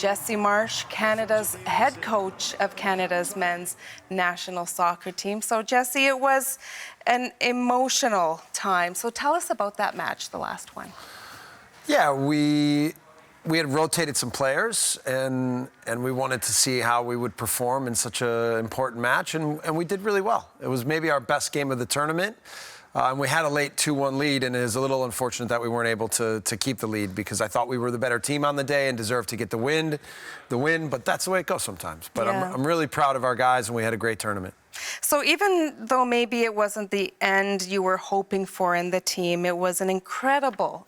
Jesse Marsch, Canada's head coach of Canada's men's national soccer team. So, Jesse, it was an emotional time. So tell us about that match, the last one. Yeah, we had rotated some players, and we wanted to see how we would perform in such an important match, and we did really well. It was maybe our best game of the tournament. And we had a late 2-1 lead, and it is a little unfortunate that we weren't able to keep the lead, because I thought we were the better team on the day and deserved to get the win. But that's the way it goes sometimes. But yeah. I'm really proud of our guys, and we had a great tournament. So even though maybe it wasn't the end you were hoping for in the team, it was an incredible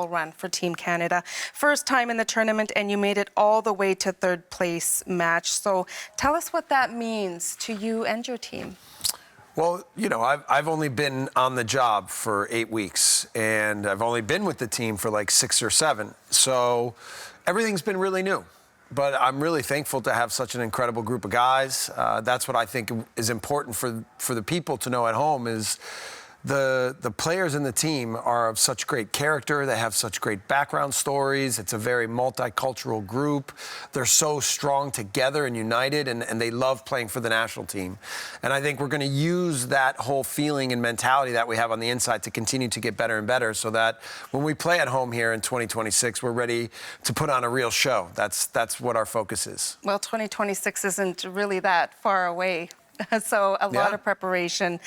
run for Team Canada. First time in the tournament, and you made it all the way to third place match. So tell us what that means to you and your team. Well, you know, I've only been on the job for 8 weeks, and I've only been with the team for like 6 or 7. So everything's been really new. But I'm really thankful to have such an incredible group of guys. That's what I think is important for the people to know at home is the players in the team are of such great character. They have such great background stories. It's a very multicultural group. They're so strong together and united, and they love playing for the national team. And I think we're going to use that whole feeling and mentality that we have on the inside to continue to get better and better, so that when we play at home here in 2026, we're ready to put on a real show. That's what our focus is. Well, 2026 isn't really that far away. So a lot of preparation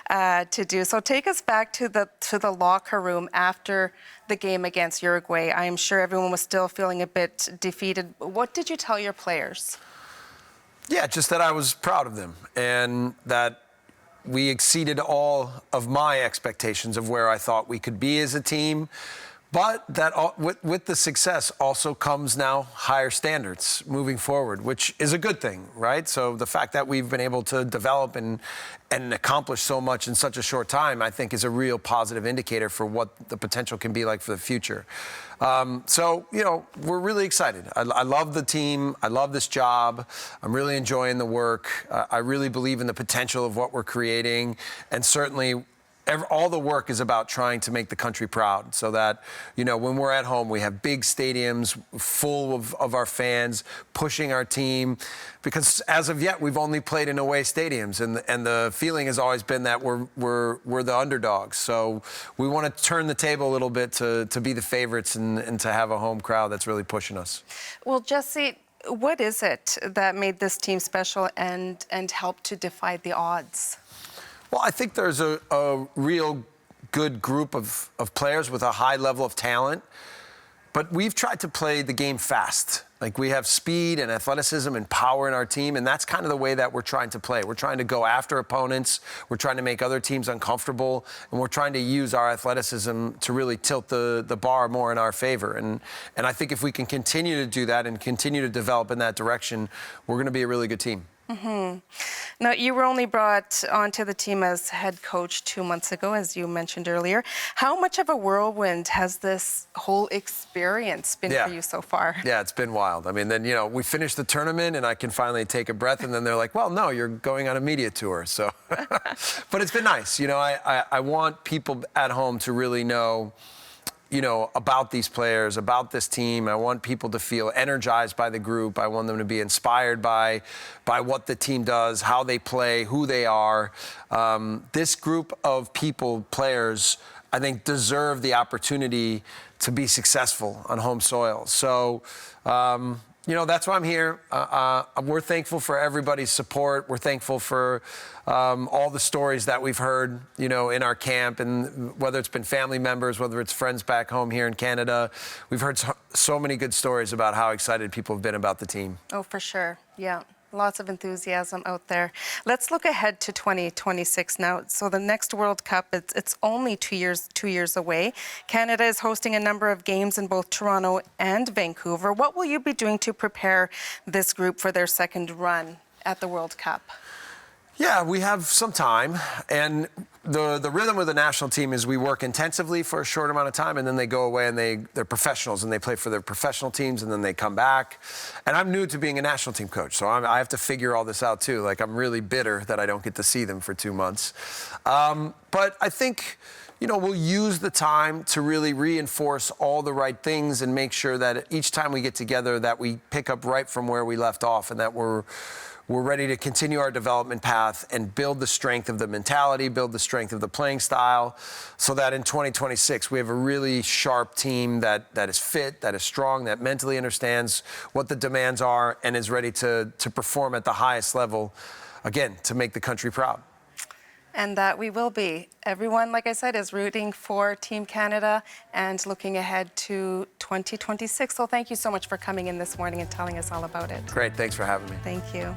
to do. So take us back to the locker room after the game against Uruguay. I am sure everyone was still feeling a bit defeated. What did you tell your players? Yeah, just that I was proud of them, and that we exceeded all of my expectations of where I thought we could be as a team. But that with the success also comes now higher standards moving forward, which is a good thing, right? So the fact that we've been able to develop and accomplish so much in such a short time, I think, is a real positive indicator for what the potential can be like for the future. So, you know, we're really excited. I love the team. I love this job. I'm really enjoying the work. I really believe in the potential of what we're creating, and certainly all the work is about trying to make the country proud, so that, you know, when we're at home, we have big stadiums full of our fans pushing our team, because as of yet, we've only played in away stadiums, and the feeling has always been that we're the underdogs. So we want to turn the table a little bit to be the favorites and to have a home crowd that's really pushing us. Well, Jesse, what is it that made this team special and helped to defy the odds? Well, I think there's a real good group of players with a high level of talent, but we've tried to play the game fast. Like, we have speed and athleticism and power in our team, and that's kind of the way that we're trying to play. We're trying to go after opponents, we're trying to make other teams uncomfortable, and we're trying to use our athleticism to really tilt the bar more in our favor. And I think if we can continue to do that and continue to develop in that direction, we're going to be a really good team. Mm-hmm. Now, you were only brought onto the team as head coach 2 months ago, as you mentioned earlier. How much of a whirlwind has this whole experience been for you so far? Yeah, it's been wild. I mean, then, you know, we finished the tournament and I can finally take a breath, and then they're like, well, no, you're going on a media tour. So, but it's been nice. You know, I want people at home to really know, you know, about these players, about this team. I want people to feel energized by the group. I want them to be inspired by what the team does, how they play, who they are. This group of people, players, I think deserve the opportunity to be successful on home soil. So, you know, that's why I'm here. We're thankful for everybody's support. We're thankful for all the stories that we've heard, you know, in our camp, and whether it's been family members, whether it's friends back home here in Canada. We've heard so many good stories about how excited people have been about the team. Oh, for sure. Yeah. Lots of enthusiasm out there. Let's look ahead to 2026 now. So the next World Cup, it's only 2 years away. Canada is hosting a number of games in both Toronto and Vancouver. What will you be doing to prepare this group for their second run at the World Cup? Yeah, we have some time, and the rhythm with the national team is we work intensively for a short amount of time, and then they go away and they're professionals and they play for their professional teams, and then they come back. And I'm new to being a national team coach, so I have to figure all this out too. Like, I'm really bitter that I don't get to see them for 2 months. But I think, we'll use the time to really reinforce all the right things and make sure that each time we get together that we pick up right from where we left off, and that we're ready to continue our development path and build the strength of the mentality, build the strength of the playing style, so that in 2026 we have a really sharp team that is fit, that is strong, that mentally understands what the demands are, and is ready to perform at the highest level, again, to make the country proud. And that we will be. Everyone, like I said, is rooting for Team Canada and looking ahead to 2026. So thank you so much for coming in this morning and telling us all about it. Great, thanks for having me. Thank you.